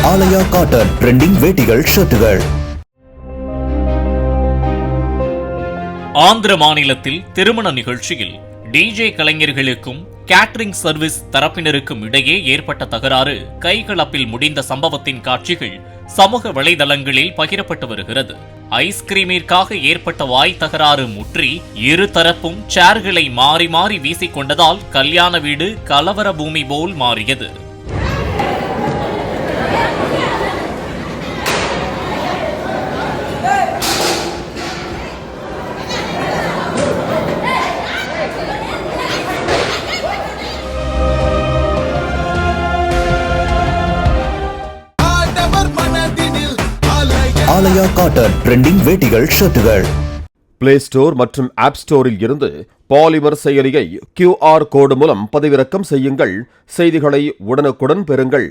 ஆலயா cotton trending வேட்டிகள் ஷர்ட்டுகள். Andhra மாநிலத்தில் திருமண நிகழ்ச்சியில் டிஜே கலைஞர்களுக்கும் கேட்டரிங் சர்வீஸ் தரப்பினருக்கும் இடையே ஏற்பட்ட தகராறு கைகலப்பில் முடிந்த சம்பவத்தின் காட்சிகள் சமூக வலைதளங்களில் பகிரப்பட்டு வருகிறது. ஐஸ்கிரீமிற்காக ஏற்பட்ட வாய் தகராறு முற்றி இரு தரப்பும் சேர்களை மாறி மாறி வீசிக்கொண்டதால் கல்யாண வீடு கலவர பூமி போல் மாறியது. ஆலயா காட்டன் ட்ரெண்டிங் வேட்டிகள் ஷர்ட்டுகள். பிளே ஸ்டோர் மற்றும் ஆப் ஸ்டோரில் இருந்து பாலிமர் செயலியை QR கோடு மூலம் பதிவிறக்கம் செய்யுங்கள். செய்திகளை உடனுக்குடன் பெறுங்கள்.